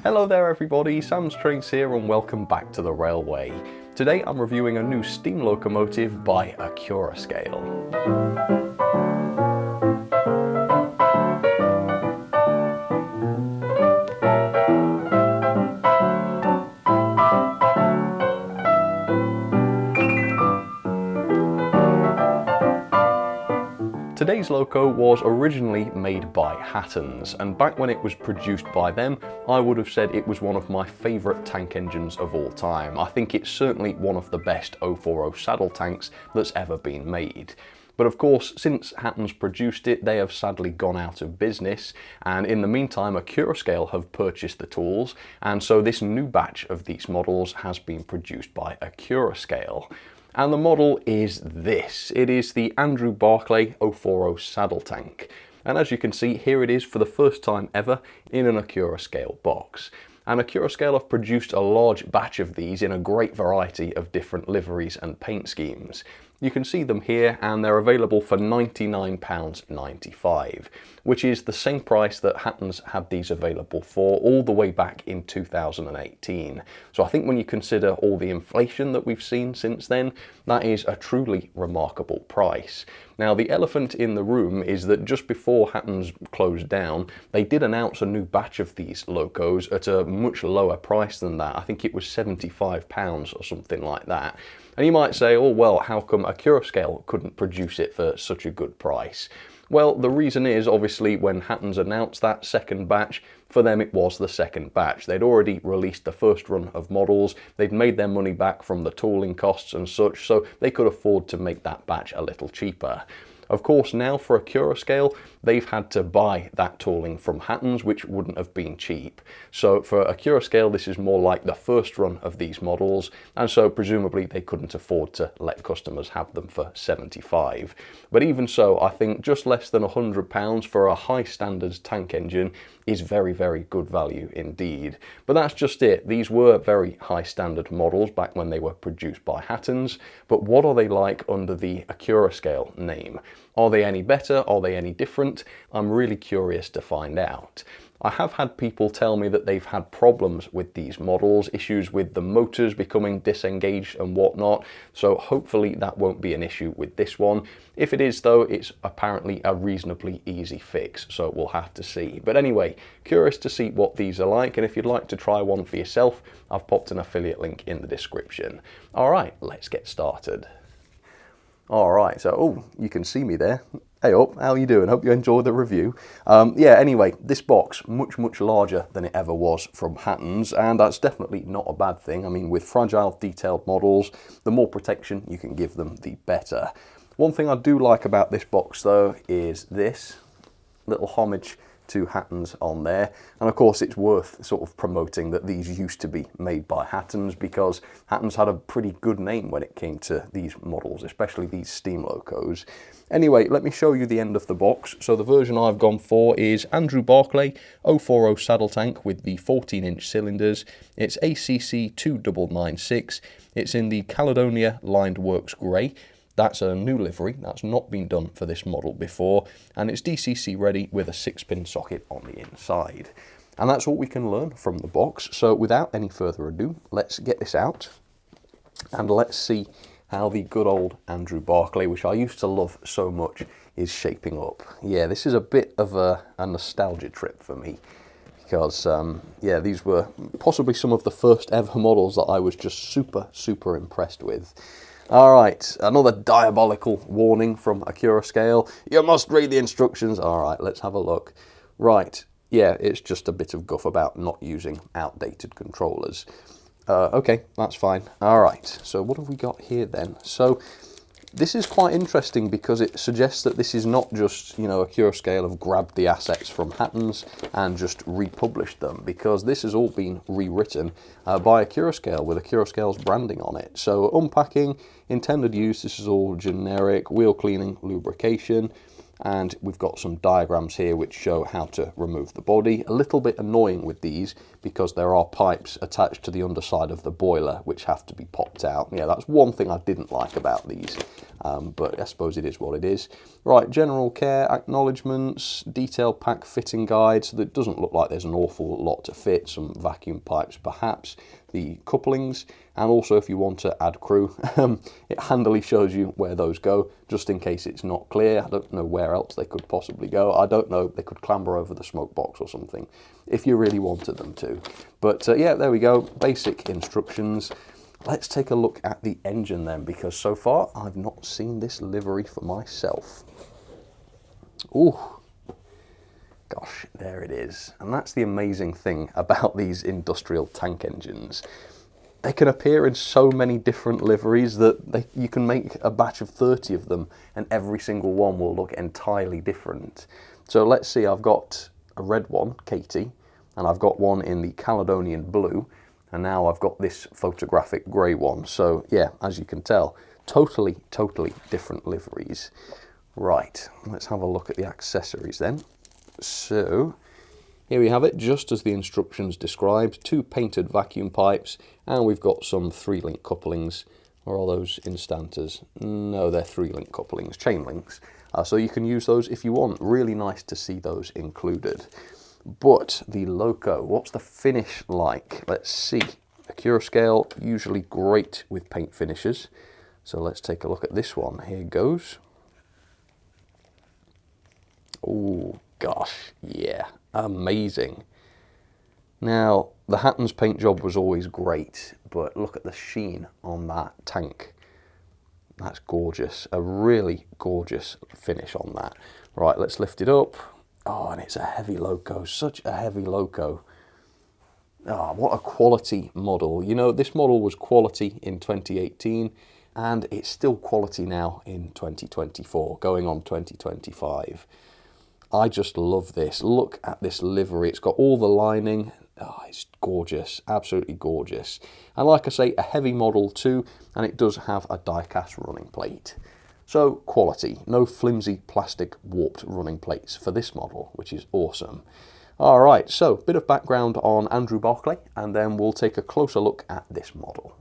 Hello there everybody, Sam's Trains here and welcome back to the railway. Today I'm reviewing a new steam locomotive by Accurascale. Today's loco was originally made by Hattons, and back when it was produced by them, I would have said it was one of my favourite tank engines of all time. I think it's certainly one of the best 040 saddle tanks that's ever been made. But of course, since Hattons produced it, they have sadly gone out of business, and in the meantime Accurascale have purchased the tools, and so this new batch of these models has been produced by Accurascale. And the model is this. It is the Andrew Barclay 040 saddle tank. And as you can see, here it is for the first time ever in an Accurascale box. And Accurascale have produced a large batch of these in a great variety of different liveries and paint schemes. You can see them here and they're available for £99.95, which is the same price that Hattons had these available for all the way back in 2018. So I think when you consider all the inflation that we've seen since then, that is a truly remarkable price. Now the elephant in the room is that just before Hattons closed down, they did announce a new batch of these locos at a much lower price than that. I think it was £75 or something like that. And you might say, oh well, how come Accurascale couldn't produce it for such a good price? Well, the reason is obviously when Hattons announced that second batch, for them it was the second batch. They'd already released the first run of models, they'd made their money back from the tooling costs and such, so they could afford to make that batch a little cheaper. Of course, now for Accurascale, they've had to buy that tooling from Hattons, which wouldn't have been cheap. So for Accurascale, this is more like the first run of these models, and so presumably they couldn't afford to let customers have them for £75. But even so, I think just less than £100 for a high standards tank engine is very, very good value indeed. But that's just it. These were very high standard models back when they were produced by Hattons, but what are they like under the Accurascale name? Are they any better? Are they any different? I'm really curious to find out. I have had people tell me that they've had problems with these models, issues with the motors becoming disengaged and whatnot, so hopefully that won't be an issue with this one. If it is though, it's apparently a reasonably easy fix, so we'll have to see. But anyway, curious to see what these are like, and if you'd like to try one for yourself, I've popped an affiliate link in the description. Alright, let's get started. Alright, so, oh, you can see me there. Hey up, how you doing? Hope you enjoyed the review. Yeah, anyway, this box, much larger than it ever was from Hattons, and that's definitely not a bad thing. I mean, with fragile, detailed models, the more protection you can give them, the better. One thing I do like about this box, though, is this little homage to Hattons on there, and of course it's worth sort of promoting that these used to be made by Hattons, because Hattons had a pretty good name when it came to these models, especially these steam locos. Anyway, let me show you the end of the box. So the version I've gone for is Andrew Barclay 040 saddle tank with the 14-inch cylinders. It's ACC 2996. It's in the Caledonia lined works grey. That's a new livery, that's not been done for this model before, and it's DCC ready with a 6-pin socket on the inside. And that's what we can learn from the box. So without any further ado, let's get this out and let's see how the good old Andrew Barclay, which I used to love so much, is shaping up. Yeah, this is a bit of a nostalgia trip for me, because yeah, these were possibly some of the first ever models that I was just super impressed with. Alright, another diabolical warning from Accurascale. You must read the instructions. Alright, let's have a look. Right, yeah, it's just a bit of guff about not using outdated controllers. Okay, that's fine. Alright, so what have we got here then? So this is quite interesting because it suggests that this is not just, you know, Accurascale have grabbed the assets from Hattons and just republished them, because this has all been rewritten by Accurascale with Accurascale's branding on it. So unpacking, intended use, this is all generic, wheel cleaning, lubrication, and we've got some diagrams here which show how to remove the body. A little bit annoying with these because there are pipes attached to the underside of the boiler which have to be popped out. Yeah, that's one thing I didn't like about these, but I suppose it is what it is. Right, general care, acknowledgements, detailed pack fitting guide, so that doesn't look like there's an awful lot to fit, some vacuum pipes perhaps, the couplings, and also if you want to add crew, it handily shows you where those go, just in case it's not clear. I don't know where else they could possibly go. I don't know, they could clamber over the smoke box or something, if you really wanted them to. But yeah, there we go, basic instructions. Let's take a look at the engine then, because so far I've not seen this livery for myself. Ooh, gosh, there it is. And that's the amazing thing about these industrial tank engines. They can appear in so many different liveries that you can make a batch of 30 of them and every single one will look entirely different. So let's see, I've got a red one, Katie, and I've got one in the Caledonian blue, and now I've got this photographic grey one. So yeah, as you can tell, totally different liveries. Right, let's have a look at the accessories then. So here we have it, just as the instructions described, 2 painted vacuum pipes, and we've got some 3-link couplings. Or are those instanters? No, they're 3-link couplings, chain links. So you can use those if you want. Really nice to see those included. But the loco, what's the finish like? Let's see. Accurascale, usually great with paint finishes. So let's take a look at this one. Here goes. Oh gosh, yeah, amazing. Now, the Hatton's paint job was always great, but look at the sheen on that tank. That's gorgeous, a really gorgeous finish on that. Right, let's lift it up. Oh, and it's a heavy loco, such a heavy loco. Oh, what a quality model. You know, this model was quality in 2018, and it's still quality now in 2024, going on 2025. I just love this. Look at this livery. It's got all the lining. Oh, it's gorgeous, absolutely gorgeous. And like I say, a heavy model too, and it does have a die-cast running plate. So quality, no flimsy plastic warped running plates for this model, which is awesome. All right, so bit of background on Andrew Barclay, and then we'll take a closer look at this model.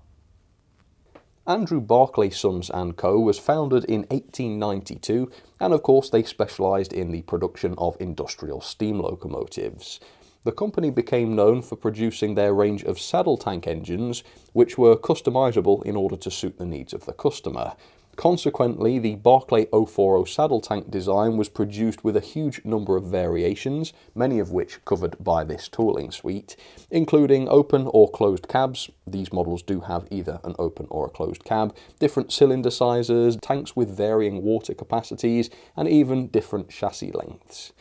Andrew Barclay Sons & Co. was founded in 1892, and of course they specialised in the production of industrial steam locomotives. The company became known for producing their range of saddle tank engines, which were customisable in order to suit the needs of the customer. Consequently, the Barclay 040 saddle tank design was produced with a huge number of variations, many of which covered by this tooling suite, including open or closed cabs. These models do have either an open or a closed cab, different cylinder sizes, tanks with varying water capacities, and even different chassis lengths.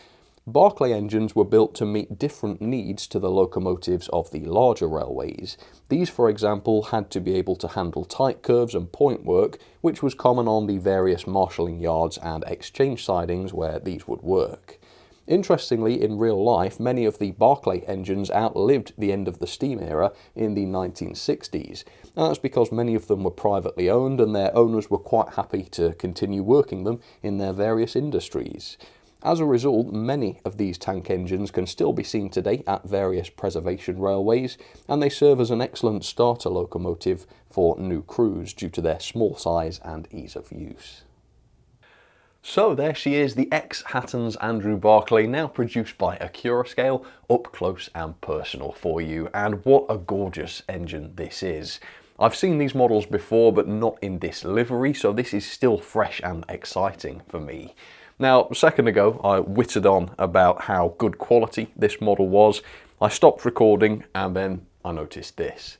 Barclay engines were built to meet different needs to the locomotives of the larger railways. These, for example, had to be able to handle tight curves and point work, which was common on the various marshalling yards and exchange sidings where these would work. Interestingly, in real life, many of the Barclay engines outlived the end of the steam era in the 1960s. That's because many of them were privately owned and their owners were quite happy to continue working them in their various industries. As a result, many of these tank engines can still be seen today at various preservation railways, and they serve as an excellent starter locomotive for new crews due to their small size and ease of use. So there she is, the ex-Hatton's Andrew Barclay, now produced by Accurascale, up close and personal for you, and what a gorgeous engine this is. I've seen these models before, but not in this livery, so this is still fresh and exciting for me. Now, a second ago, I whittled on about how good quality this model was. I stopped recording and then I noticed this.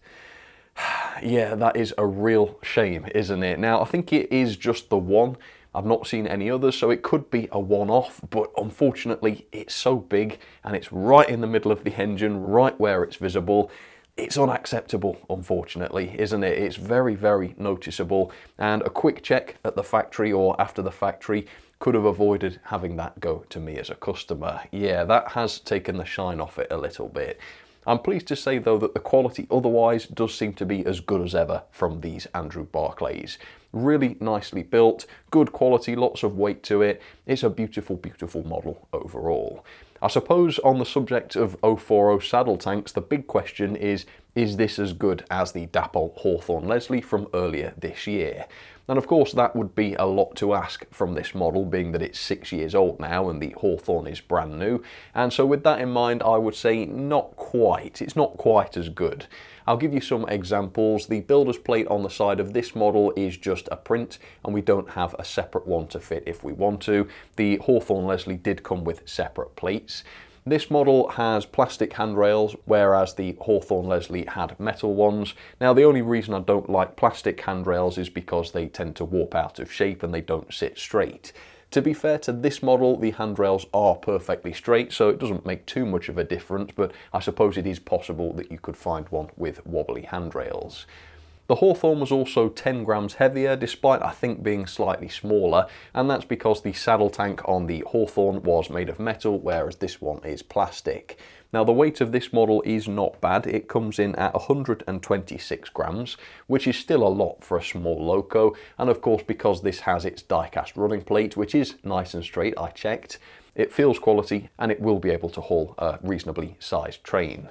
Yeah, that is a real shame, isn't it? Now, I think it is just the one. I've not seen any others, so it could be a one-off, but unfortunately, it's so big and it's right in the middle of the engine, right where it's visible. It's unacceptable, unfortunately, isn't it? It's very, very noticeable, and a quick check at the factory or after the factory could have avoided having that go to me as a customer. Yeah, that has taken the shine off it a little bit. I'm pleased to say though that the quality otherwise does seem to be as good as ever from these Andrew Barclays. Really nicely built, good quality, lots of weight to it. It's a beautiful, beautiful model overall. I suppose on the subject of 040 saddle tanks, the big question is this as good as the Dapol Hawthorne Leslie from earlier this year? And of course that would be a lot to ask from this model, being that it's 6 years old now and the Hawthorne is brand new. And so with that in mind, I would say not quite. It's not quite as good. I'll give you some examples. The builder's plate on the side of this model is just a print, and we don't have a separate one to fit if we want to. The Hawthorne Leslie did come with separate plates. This model has plastic handrails, whereas the Hawthorne Leslie had metal ones. Now, the only reason I don't like plastic handrails is because they tend to warp out of shape and they don't sit straight. To be fair to this model, the handrails are perfectly straight, so it doesn't make too much of a difference, but I suppose it is possible that you could find one with wobbly handrails. The Hawthorne was also 10 grams heavier, despite I think being slightly smaller, and that's because the saddle tank on the Hawthorne was made of metal, whereas this one is plastic. Now, the weight of this model is not bad. It comes in at 126 grams, which is still a lot for a small loco, and of course because this has its die-cast running plate, which is nice and straight, I checked, it feels quality and it will be able to haul a reasonably sized train.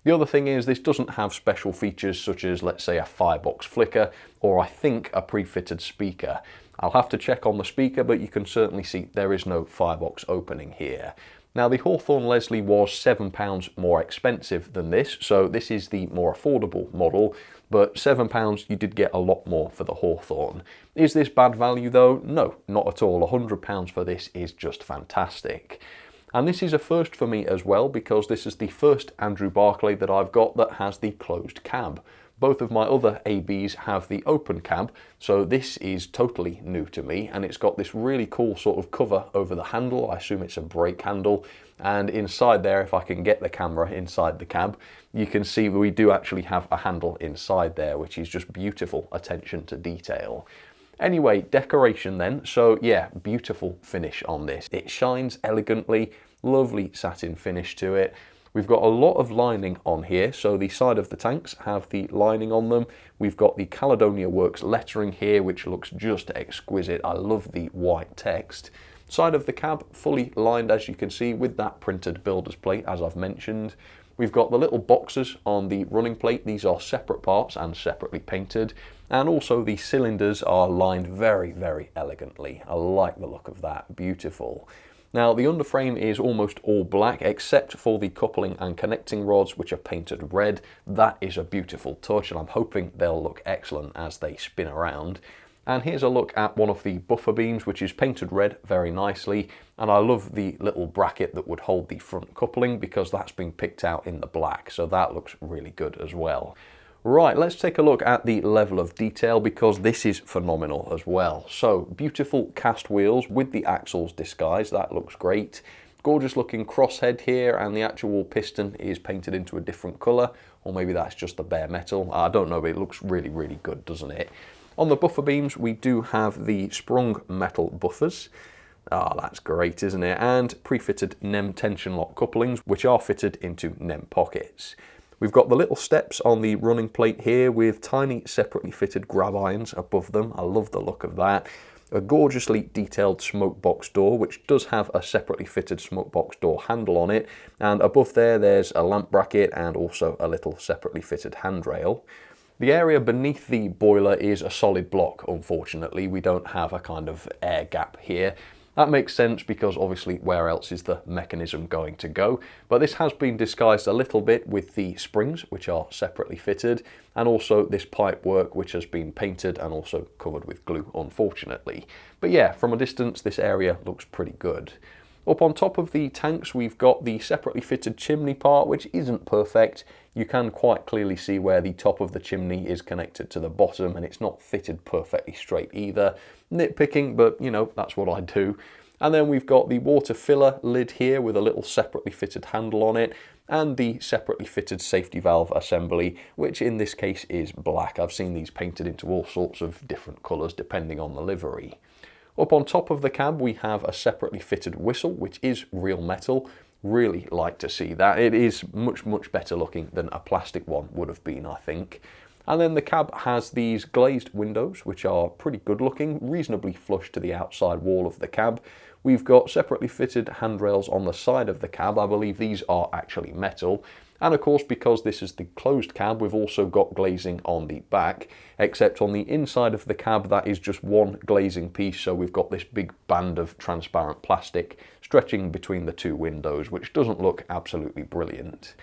The other thing is this doesn't have special features such as, let's say, a firebox flicker, or I think a pre-fitted speaker. I'll have to check on the speaker, but you can certainly see there is no firebox opening here. Now, the Hawthorne Leslie was £7 more expensive than this, so this is the more affordable model, but £7 you did get a lot more for the Hawthorne. Is this bad value though? No, not at all. £100 for this is just fantastic. And this is a first for me as well, because this is the first Andrew Barclay that I've got that has the closed cab. Both of my other ABs have the open cab, so this is totally new to me, and it's got this really cool sort of cover over the handle. I assume it's a brake handle, and inside there, if I can get the camera inside the cab, you can see we do actually have a handle inside there, which is just beautiful attention to detail. Anyway, decoration then. So yeah, beautiful finish on this. It shines elegantly, lovely satin finish to it. We've got a lot of lining on here, so the side of the tanks have the lining on them. We've got the Caledonia Works lettering here, which looks just exquisite. I love the white text. Side of the cab, fully lined as you can see with that printed builder's plate, as I've mentioned. We've got the little boxes on the running plate. These are separate parts and separately painted. And also the cylinders are lined very, very elegantly. I like the look of that, beautiful. Now, the underframe is almost all black except for the coupling and connecting rods, which are painted red. That is a beautiful touch, and I'm hoping they'll look excellent as they spin around. And here's a look at one of the buffer beams, which is painted red very nicely. And I love the little bracket that would hold the front coupling because that's been picked out in the black. So that looks really good as well. Right, let's take a look at the level of detail because this is phenomenal as well. So beautiful cast wheels with the axles disguised, that looks great. Gorgeous looking crosshead here, and the actual piston is painted into a different colour, or maybe that's just the bare metal. I don't know, but it looks really, really good, doesn't it? On the buffer beams, we do have the sprung metal buffers. Ah, that's great, isn't it? And pre-fitted NEM tension lock couplings, which are fitted into NEM pockets. We've got the little steps on the running plate here with tiny separately fitted grab irons above them. I love the look of that. A gorgeously detailed smoke box door, which does have a separately fitted smoke box door handle on it. And above there, there's a lamp bracket and also a little separately fitted handrail. The area beneath the boiler is a solid block, unfortunately. We don't have a kind of air gap here. That makes sense because obviously where else is the mechanism going to go? But this has been disguised a little bit with the springs, which are separately fitted, and also this pipe work, which has been painted and also covered with glue, unfortunately. But yeah, from a distance, this area looks pretty good. Up on top of the tanks, we've got the separately fitted chimney part, which isn't perfect. You can quite clearly see where the top of the chimney is connected to the bottom, and it's not fitted perfectly straight either. Nitpicking, but you know, that's what I do. And then we've got the water filler lid here with a little separately fitted handle on it, and the separately fitted safety valve assembly, which in this case is black. I've seen these painted into all sorts of different colours depending on the livery. Up on top of the cab, we have a separately fitted whistle, which is real metal. Really like to see that. It is much, much better looking than a plastic one would have been, I think. And then the cab has these glazed windows, which are pretty good looking, reasonably flush to the outside wall of the cab. We've got separately fitted handrails on the side of the cab. I believe these are actually metal. And of course, because this is the closed cab, we've also got glazing on the back, except on the inside of the cab, that is just one glazing piece. So we've got this big band of transparent plastic stretching between the two windows, which doesn't look absolutely brilliant.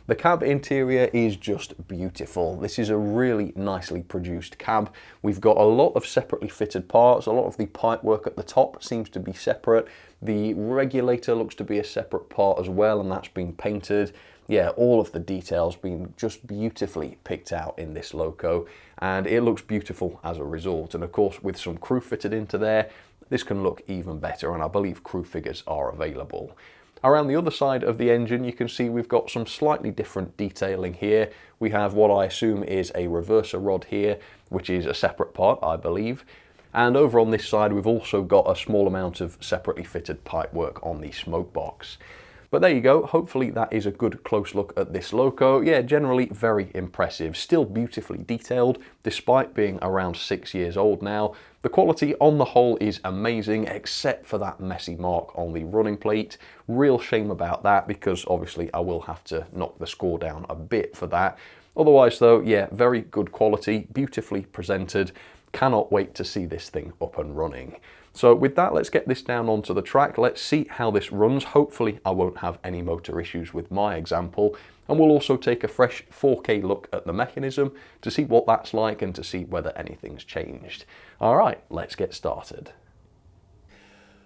The cab interior is just beautiful. This is a really nicely produced cab. We've got a lot of separately fitted parts. A lot of the pipework at the top seems to be separate. The regulator looks to be a separate part as well, and that's been painted. Yeah, all of the details being just beautifully picked out in this loco, and it looks beautiful as a result. And of course, with some crew fitted into there, this can look even better, and I believe crew figures are available. Around the other side of the engine, you can see we've got some slightly different detailing here. We have what I assume is a reverser rod here, which is a separate part, I believe. And over on this side, we've also got a small amount of separately fitted pipework on the smoke box. But there you go, hopefully that is a good close look at this loco. Yeah, generally very impressive, still beautifully detailed, despite being around 6 years old now. The quality on the whole is amazing, except for that messy mark on the running plate. Real shame about that, because obviously I will have to knock the score down a bit for that. Otherwise though, yeah, very good quality, beautifully presented. Cannot wait to see this thing up and running. So with that, let's get this down onto the track. Let's see how this runs. Hopefully I won't have any motor issues with my example. And we'll also take a fresh 4K look at the mechanism to see what that's like and to see whether anything's changed. All right, let's get started.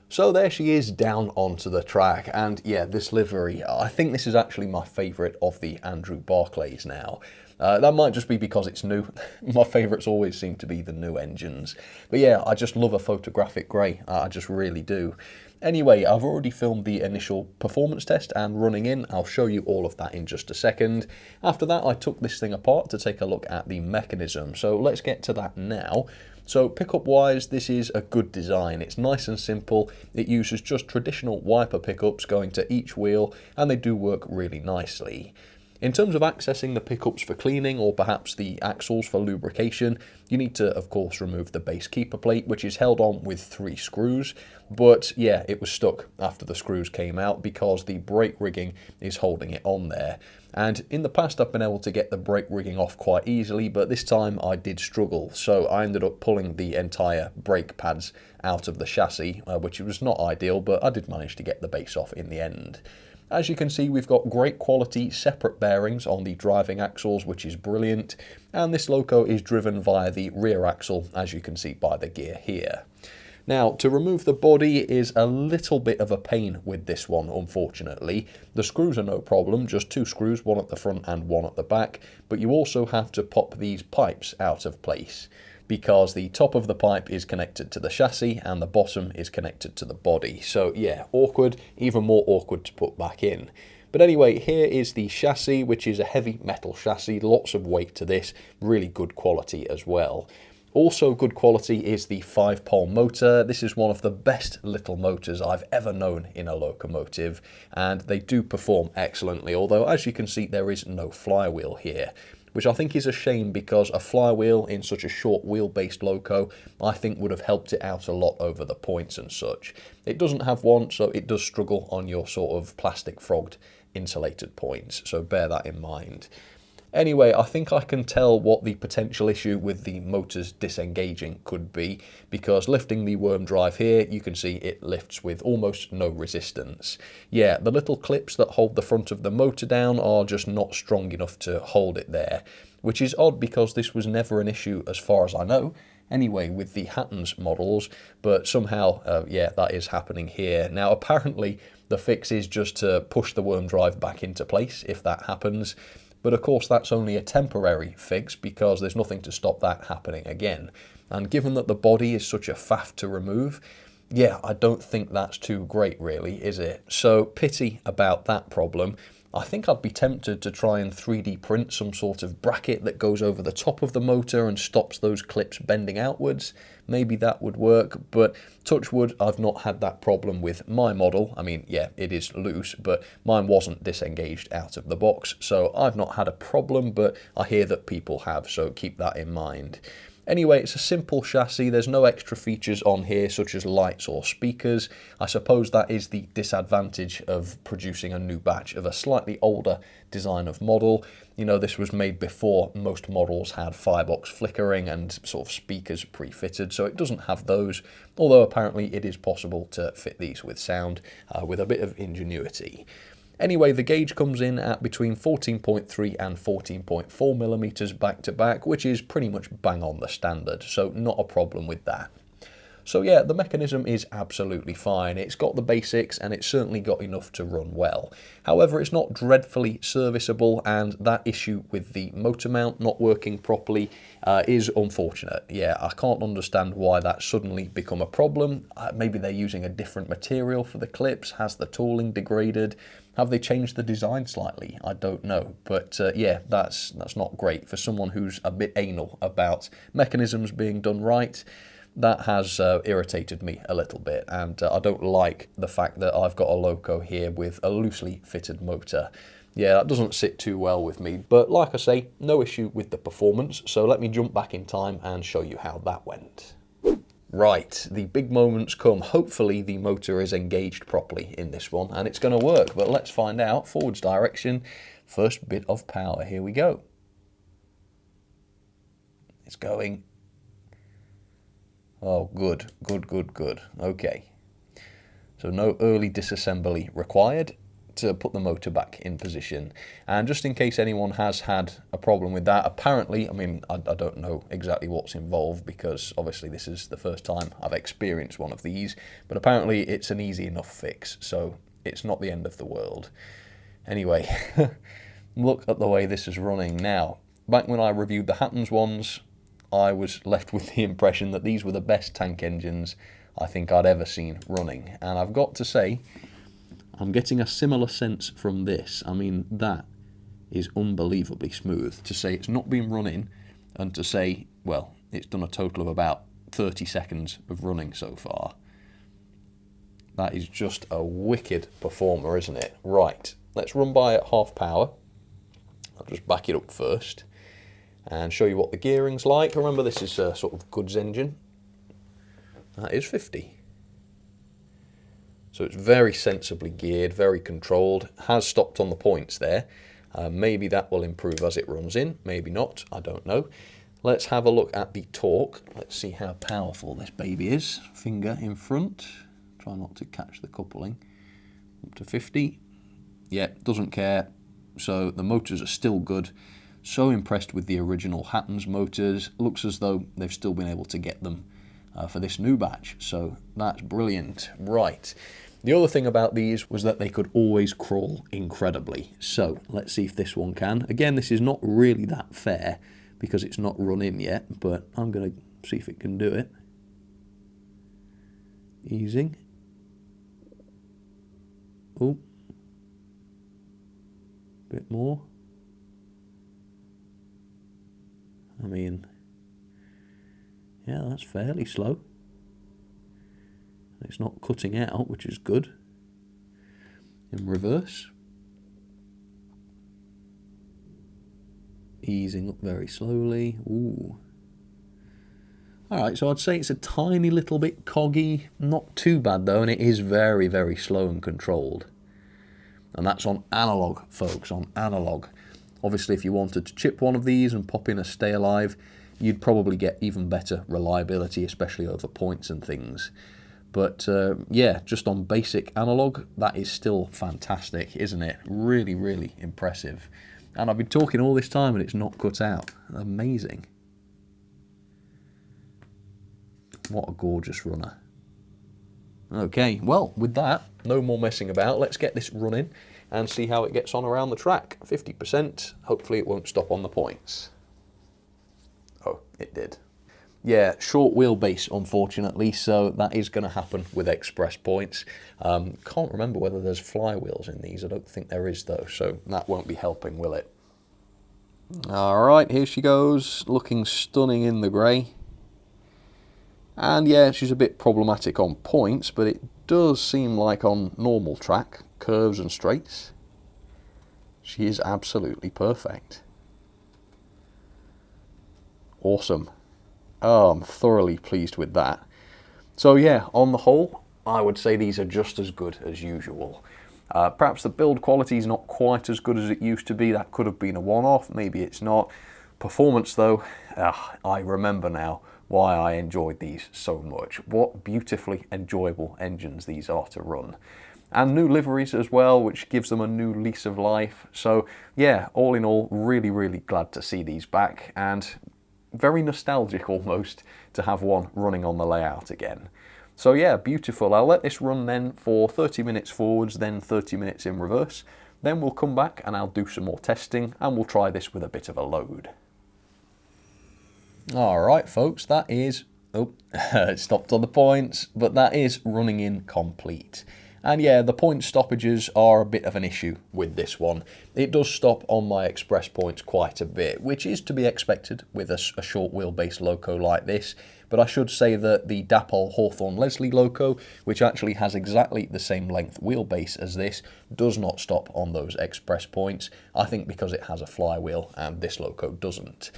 So there she is down onto the track, and yeah, this livery, I think this is actually my favourite of the Andrew Barclays now. That might just be because it's new. My favourites always seem to be the new engines. But yeah, I just love a photographic grey, I just really do. Anyway, I've already filmed the initial performance test and running in. I'll show you all of that in just a second. After that, I took this thing apart to take a look at the mechanism. So let's get to that now. So pickup wise, this is a good design. It's nice and simple. It uses just traditional wiper pickups going to each wheel, and they do work really nicely. In terms of accessing the pickups for cleaning, or perhaps the axles for lubrication, you need to, of course, remove the base keeper plate, which is held on with 3 screws. But yeah, it was stuck after the screws came out because the brake rigging is holding it on there. And in the past, I've been able to get the brake rigging off quite easily, but this time I did struggle. So I ended up pulling the entire brake pads out of the chassis, which was not ideal, but I did manage to get the base off in the end. As you can see, we've got great quality separate bearings on the driving axles, which is brilliant. And this loco is driven via the rear axle, as you can see by the gear here. Now, to remove the body is a little bit of a pain with this one, unfortunately. The screws are no problem, just 2 screws, one at the front and one at the back, but you also have to pop these pipes out of place, because the top of the pipe is connected to the chassis and the bottom is connected to the body. So yeah, awkward, even more awkward to put back in. But anyway, here is the chassis, which is a heavy metal chassis, lots of weight to this, really good quality as well. Also good quality is the 5-pole motor. This is one of the best little motors I've ever known in a locomotive, and they do perform excellently, although as you can see there is no flywheel here, which I think is a shame, because a flywheel in such a short wheel-based loco I think would have helped it out a lot over the points and such. It doesn't have one, so it does struggle on your sort of plastic frogged insulated points, so bear that in mind. Anyway, I think I can tell what the potential issue with the motors disengaging could be, because lifting the worm drive here, you can see it lifts with almost no resistance. Yeah, the little clips that hold the front of the motor down are just not strong enough to hold it there, which is odd because this was never an issue as far as I know, anyway, with the Hatton's models, but somehow, yeah, that is happening here. Now, apparently, the fix is just to push the worm drive back into place if that happens. But of course that's only a temporary fix, because there's nothing to stop that happening again. And given that the body is such a faff to remove, yeah, I don't think that's too great really, is it? So pity about that problem. I think I'd be tempted to try and 3D print some sort of bracket that goes over the top of the motor and stops those clips bending outwards. Maybe that would work, but touch wood, I've not had that problem with my model. I mean, yeah, it is loose, but mine wasn't disengaged out of the box, so I've not had a problem, but I hear that people have, so keep that in mind. Anyway, it's a simple chassis, there's no extra features on here such as lights or speakers. I suppose that is the disadvantage of producing a new batch of a slightly older design of model. You know, this was made before most models had firebox flickering and sort of speakers pre-fitted, so it doesn't have those, although apparently it is possible to fit these with sound with a bit of ingenuity. Anyway, the gauge comes in at between 14.3 and 14.4 millimeters back to back, which is pretty much bang on the standard, so not a problem with that. So yeah, the mechanism is absolutely fine. It's got the basics and it's certainly got enough to run well. However, it's not dreadfully serviceable, and that issue with the motor mount not working properly is unfortunate. Yeah, I can't understand why that's suddenly become a problem. Maybe they're using a different material for the clips. Has the tooling degraded? Have they changed the design slightly? I don't know. But yeah, that's not great for someone who's a bit anal about mechanisms being done right. That has irritated me a little bit, and I don't like the fact that I've got a loco here with a loosely fitted motor. Yeah, that doesn't sit too well with me, but like I say, no issue with the performance, so let me jump back in time and show you how that went. Right, the big moments come. Hopefully the motor is engaged properly in this one, and it's going to work, but let's find out. Forwards direction, first bit of power, here we go. It's going. Oh, good. Okay. So no early disassembly required to put the motor back in position. And just in case anyone has had a problem with that, apparently, I mean, I don't know exactly what's involved because obviously this is the first time I've experienced one of these, but apparently it's an easy enough fix, so it's not the end of the world. Anyway, look at the way this is running now. Back when I reviewed the Hattons ones, I was left with the impression that these were the best tank engines I think I'd ever seen running. And I've got to say, I'm getting a similar sense from this. I mean, that is unbelievably smooth. To say it's not been running, and to say, well, it's done a total of about 30 seconds of running so far. That is just a wicked performer, isn't it? Right, let's run by at half power. I'll just back it up first and show you what the gearing's like. Remember, this is a sort of goods engine. That is 50. So it's very sensibly geared, very controlled. Has stopped on the points there. Maybe that will improve as it runs in, maybe not, I don't know. Let's have a look at the torque. Let's see how powerful this baby is. Finger in front. Try not to catch the coupling. Up to 50. Yeah, doesn't care. So the motors are still good. So impressed with the original Hattons motors. Looks as though they've still been able to get them for this new batch. So that's brilliant. Right. The other thing about these was that they could always crawl incredibly. So let's see if this one can. Again, this is not really that fair because it's not run in yet, but I'm going to see if it can do it. Easing. Oh. Bit more. I mean, yeah, that's fairly slow. It's not cutting out, which is good. In reverse. Easing up very slowly. Ooh. Alright, so I'd say it's a tiny little bit coggy. Not too bad though, and it is very, very slow and controlled. And that's on analog, folks, on analog. Obviously, if you wanted to chip one of these and pop in a stay alive, you'd probably get even better reliability, especially over points and things. But yeah, just on basic analog, that is still fantastic, isn't it? Really, really impressive. And I've been talking all this time and it's not cut out. Amazing. What a gorgeous runner. Okay, well, with that, no more messing about. Let's get this running and see how it gets on around the track. 50%, hopefully it won't stop on the points. Oh, it did. Yeah, short wheelbase, unfortunately, so that is going to happen with express points. Can't remember whether there's flywheels in these. I don't think there is, though, so that won't be helping, will it? All right, here she goes, looking stunning in the grey. And yeah, she's a bit problematic on points, but it does seem like on normal track, curves and straights, she is absolutely perfect. Awesome. Oh, I'm thoroughly pleased with that. So yeah, on the whole, I would say these are just as good as usual. Perhaps the build quality is not quite as good as it used to be. That could have been a one-off, maybe it's not. Performance though, I remember now why I enjoyed these so much. What beautifully enjoyable engines these are to run. And new liveries as well, which gives them a new lease of life. So yeah, all in all, really, really glad to see these back, and very nostalgic almost to have one running on the layout again. So yeah, beautiful. I'll let this run then for 30 minutes forwards, then 30 minutes in reverse. Then we'll come back and I'll do some more testing, and we'll try this with a bit of a load. All right, folks, that is, it stopped on the points, but that is running in complete. And yeah, the point stoppages are a bit of an issue with this one. It does stop on my express points quite a bit, which is to be expected with a short wheelbase loco like this. But I should say that the Dapol Hawthorne Leslie loco, which actually has exactly the same length wheelbase as this, does not stop on those express points. I think because it has a flywheel and this loco doesn't.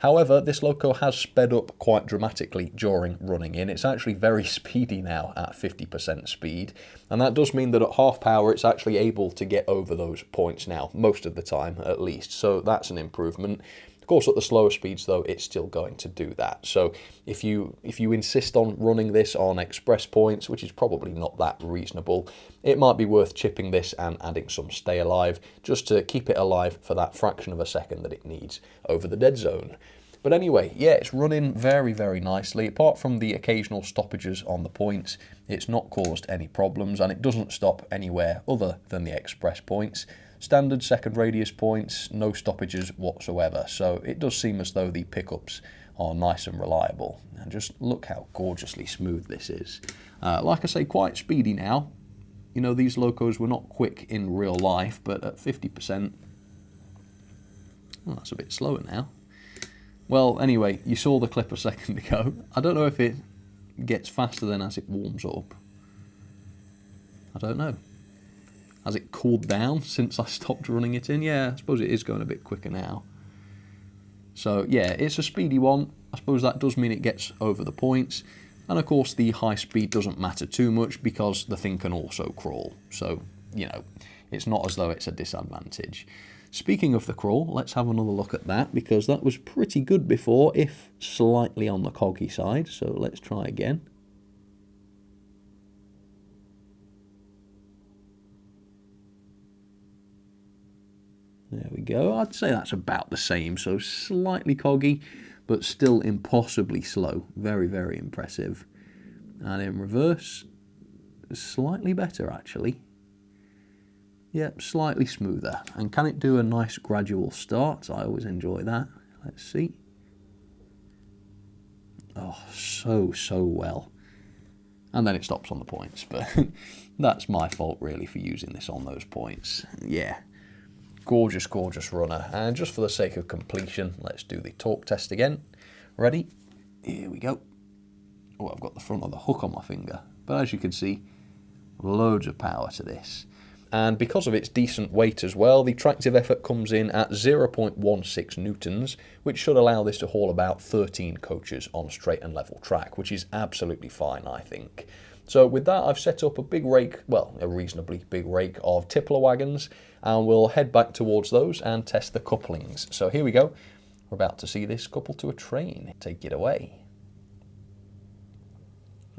However, this loco has sped up quite dramatically during running in. It's actually very speedy now at 50% speed, and that does mean that at half power it's actually able to get over those points now, most of the time at least, so that's an improvement. Of course, at the slower speeds though, it's still going to do that. So if you insist on running this on express points, which is probably not that reasonable, it might be worth chipping this and adding some stay alive just to keep it alive for that fraction of a second that it needs over the dead zone. But anyway, yeah, it's running very, very nicely. Apart from the occasional stoppages on the points, it's not caused any problems, and it doesn't stop anywhere other than the express points. Standard second radius points, no stoppages whatsoever. So it does seem as though the pickups are nice and reliable. And just look how gorgeously smooth this is. Like I say, quite speedy now. You know, these locos were not quick in real life, but at 50%, well, that's a bit slower now. Well, anyway, you saw the clip a second ago. I don't know if it gets faster then as it warms up. I don't know. Has it cooled down since I stopped running it in? Yeah, I suppose it is going a bit quicker now. So yeah, it's a speedy one. I suppose that does mean it gets over the points. And of course the high speed doesn't matter too much because the thing can also crawl. So, you know, it's not as though it's a disadvantage. Speaking of the crawl, let's have another look at that, because that was pretty good before, if slightly on the coggy side. So let's try again. There we go. I'd say that's about the same. So slightly coggy, but still impossibly slow. Very, very impressive. And in reverse, slightly better actually. Yep, slightly smoother. And can it do a nice gradual start? I always enjoy that. Let's see. Oh, so well. And then it stops on the points, but that's my fault really for using this on those points. Yeah, gorgeous, gorgeous runner. And just for the sake of completion, let's do the torque test again. Ready? Here we go. Oh, I've got the front of the hook on my finger. But as you can see, loads of power to this. And because of its decent weight as well, the tractive effort comes in at 0.16 newtons, which should allow this to haul about 13 coaches on straight and level track, which is absolutely fine, I think. So with that, I've set up a big rake, well, a reasonably big rake of tippler wagons, and we'll head back towards those and test the couplings. So here we go. We're about to see this coupled to a train. Take it away.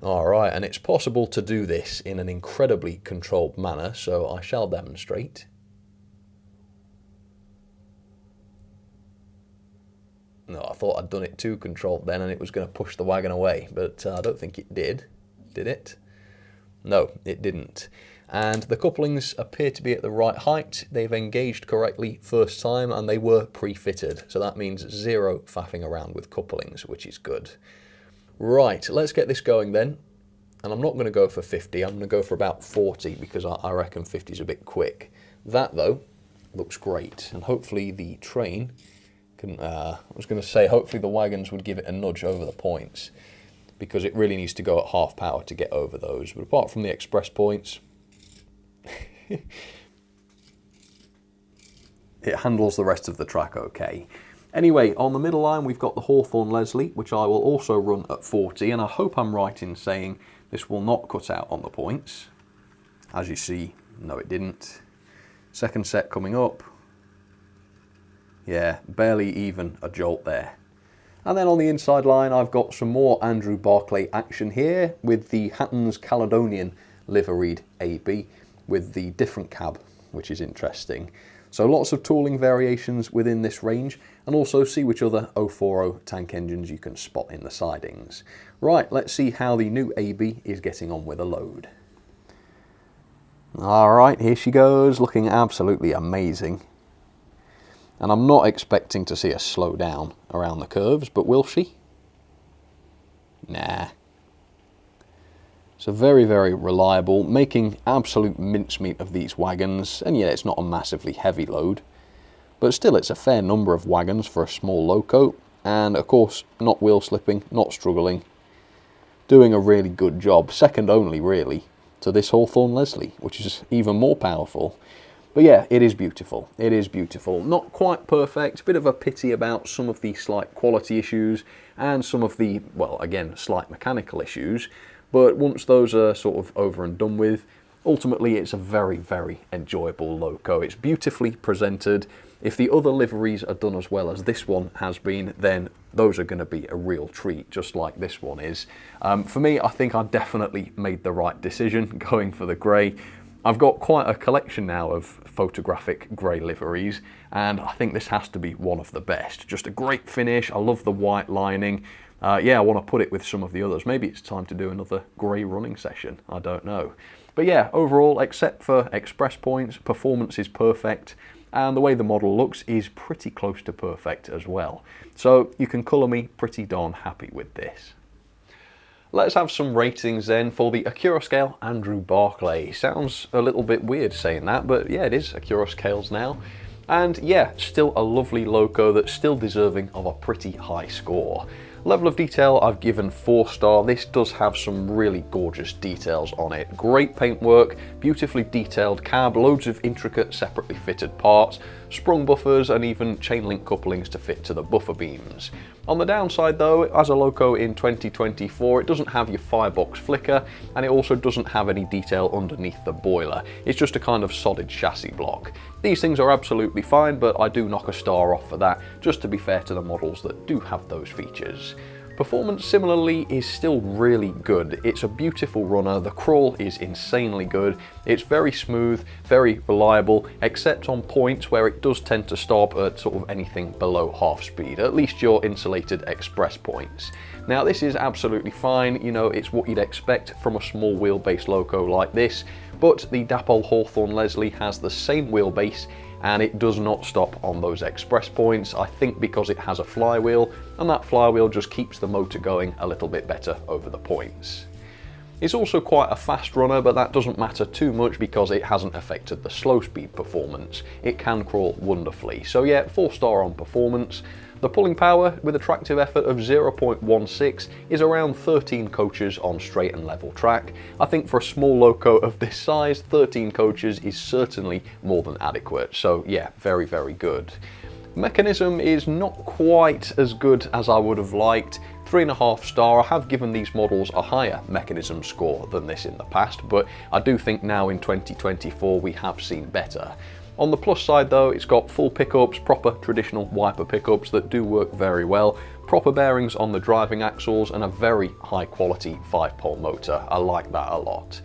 Alright, and it's possible to do this in an incredibly controlled manner, so I shall demonstrate. No, I thought I'd done it too controlled then and it was going to push the wagon away, but I don't think it did. Did it? No, it didn't. And the couplings appear to be at the right height. They've engaged correctly first time and they were pre-fitted, so that means zero faffing around with couplings, which is good. Right, let's get this going then. And I'm not going to go for 50, I'm going to go for about 40 because I reckon 50 is a bit quick. That though looks great, and hopefully the train can, I was going to say hopefully the wagons would give it a nudge over the points, because it really needs to go at half power to get over those. But apart from the express points, it handles the rest of the track okay. Anyway, on the middle line we've got the Hawthorne Leslie, which I will also run at 40, and I hope I'm right in saying this will not cut out on the points. As you see, no it didn't. Second set coming up. Yeah, barely even a jolt there. And then on the inside line I've got some more Andrew Barclay action here with the Hatton's Caledonian liveried AB with the different cab, which is interesting. So lots of tooling variations within this range, and also see which other 040 tank engines you can spot in the sidings. Right, let's see how the new AB is getting on with a load. Alright, here she goes, looking absolutely amazing. And I'm not expecting to see her slow down around the curves, but will she? Nah. So very, very reliable, making absolute mincemeat of these wagons, and yeah, it's not a massively heavy load, but still it's a fair number of wagons for a small loco, and of course not wheel slipping, not struggling, doing a really good job, second only really to this Hawthorne Leslie, which is even more powerful. But yeah, it is beautiful, it is beautiful. Not quite perfect, bit of a pity about some of the slight quality issues and some of the, well again, slight mechanical issues. But once those are sort of over and done with, ultimately it's a very, very enjoyable loco. It's beautifully presented. If the other liveries are done as well as this one has been, then those are going to be a real treat, just like this one is. For me, I think I definitely made the right decision going for the grey. I've got quite a collection now of photographic grey liveries, and I think this has to be one of the best. Just a great finish. I love the white lining. Yeah, I want to put it with some of the others. Maybe it's time to do another grey running session. I don't know. But yeah, overall, except for express points, performance is perfect, and the way the model looks is pretty close to perfect as well. So you can colour me pretty darn happy with this. Let's have some ratings then for the Accurascale Andrew Barclay. Sounds a little bit weird saying that, but yeah, it is Accurascales now. And yeah, still a lovely loco that's still deserving of a pretty high score. Level of detail I've given 4-star. This does have some really gorgeous details on it. Great paintwork, beautifully detailed cab, loads of intricate separately fitted parts, sprung buffers and even chain link couplings to fit to the buffer beams. On the downside though, as a loco in 2024, it doesn't have your firebox flicker, and it also doesn't have any detail underneath the boiler. It's just a kind of solid chassis block. These things are absolutely fine, but I do knock a star off for that, just to be fair to the models that do have those features. Performance similarly is still really good. It's a beautiful runner, the crawl is insanely good, it's very smooth, very reliable, except on points where it does tend to stop at sort of anything below half speed, at least your insulated express points. Now this is absolutely fine, you know, it's what you'd expect from a small wheelbase loco like this, but the Dapol Hawthorne Leslie has the same wheelbase and it does not stop on those express points, I think because it has a flywheel, and that flywheel just keeps the motor going a little bit better over the points. It's also quite a fast runner, but that doesn't matter too much because it hasn't affected the slow speed performance. It can crawl wonderfully. So yeah, 4-star on performance. The pulling power with a tractive effort of 0.16 is around 13 coaches on straight and level track. I think for a small loco of this size, 13 coaches is certainly more than adequate. So yeah, very, very good. Mechanism is not quite as good as I would have liked. 3.5-star. I have given these models a higher mechanism score than this in the past, but I do think now in 2024 we have seen better. On the plus side though, it's got full pickups, proper traditional wiper pickups that do work very well, proper bearings on the driving axles and a very high quality 5-pole motor. I like that a lot.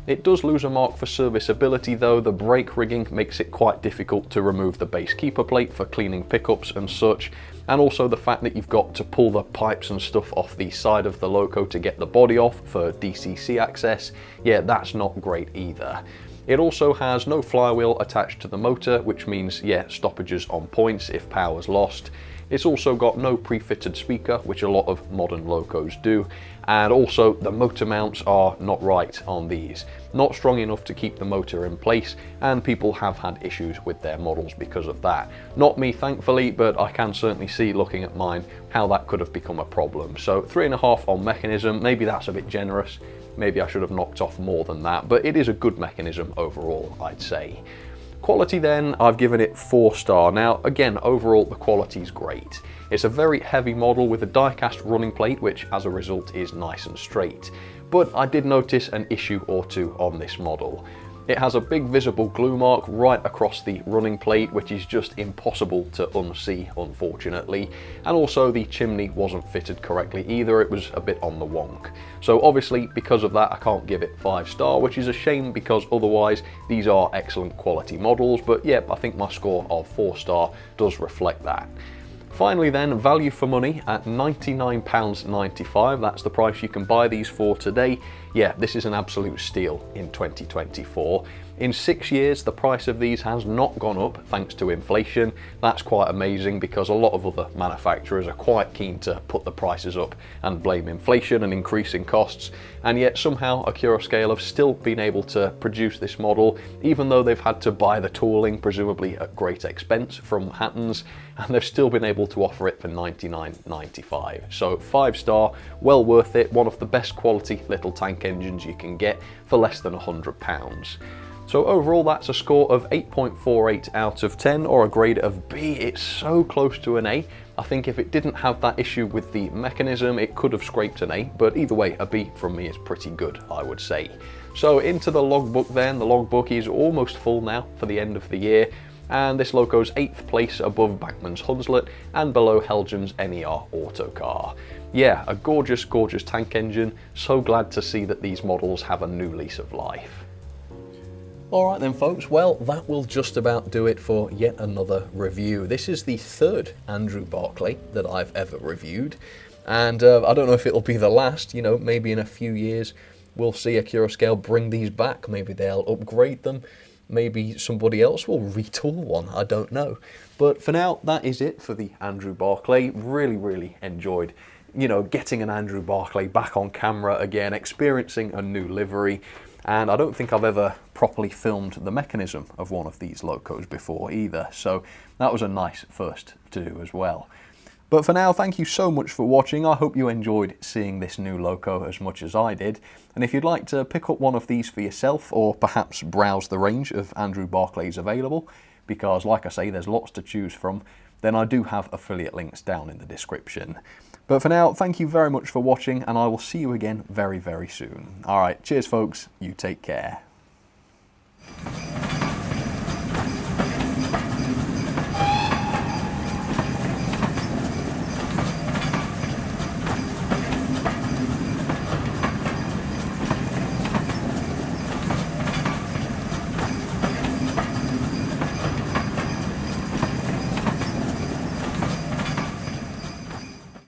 It does lose a mark for serviceability though. The brake rigging makes it quite difficult to remove the base keeper plate for cleaning pickups and such, and also the fact that you've got to pull the pipes and stuff off the side of the loco to get the body off for DCC access. Yeah, that's not great either. It also has no flywheel attached to the motor, which means, yeah, stoppages on points if power's lost. It's also got no pre-fitted speaker, which a lot of modern locos do, and also the motor mounts are not right on these. Not strong enough to keep the motor in place, and people have had issues with their models because of that. Not me, thankfully, but I can certainly see, looking at mine, how that could have become a problem. So 3.5 on mechanism, maybe that's a bit generous. Maybe I should have knocked off more than that, but it is a good mechanism overall, I'd say. Quality then, I've given it 4-star. Now again, overall the quality's great. It's a very heavy model with a die-cast running plate, which as a result is nice and straight. But I did notice an issue or two on this model. It has a big visible glue mark right across the running plate, which is just impossible to unsee, unfortunately. And also the chimney wasn't fitted correctly either, it was a bit on the wonk. So obviously because of that I can't give it 5-star, which is a shame because otherwise these are excellent quality models, but yep, I think my score of 4-star does reflect that. Finally then, value for money at £99.95, that's the price you can buy these for today. Yeah, this is an absolute steal in 2024. In 6 years, the price of these has not gone up thanks to inflation. That's quite amazing because a lot of other manufacturers are quite keen to put the prices up and blame inflation and increasing costs. And yet somehow Accurascale have still been able to produce this model, even though they've had to buy the tooling, presumably at great expense, from Hattons, and they've still been able to offer it for £99.95. So 5-star, well worth it, one of the best quality little tank engines you can get for less than £100. So overall that's a score of 8.48 out of 10, or a grade of B. It's so close to an A. I think if it didn't have that issue with the mechanism, it could have scraped an A, but either way, a B from me is pretty good, I would say. So into the logbook then. The logbook is almost full now for the end of the year, and this loco's 8th place above Bachmann's Hunslet and below Helgen's NER Autocar. Yeah, a gorgeous, gorgeous tank engine. So glad to see that these models have a new lease of life. Alright then folks, well that will just about do it for yet another review. This is the 3rd Andrew Barclay that I've ever reviewed, and I don't know if it'll be the last. You know, maybe in a few years we'll see Accurascale bring these back, maybe they'll upgrade them, maybe somebody else will retool one, I don't know. But for now, that is it for the Andrew Barclay. Really enjoyed, you know, getting an Andrew Barclay back on camera again, experiencing a new livery. And I don't think I've ever properly filmed the mechanism of one of these locos before either, so that was a nice first to do as well. But for now, thank you so much for watching. I hope you enjoyed seeing this new loco as much as I did. And if you'd like to pick up one of these for yourself, or perhaps browse the range of Andrew Barclays available, because like I say, there's lots to choose from, then I do have affiliate links down in the description. But for now, thank you very much for watching, and I will see you again very soon. Alright, cheers folks, you take care.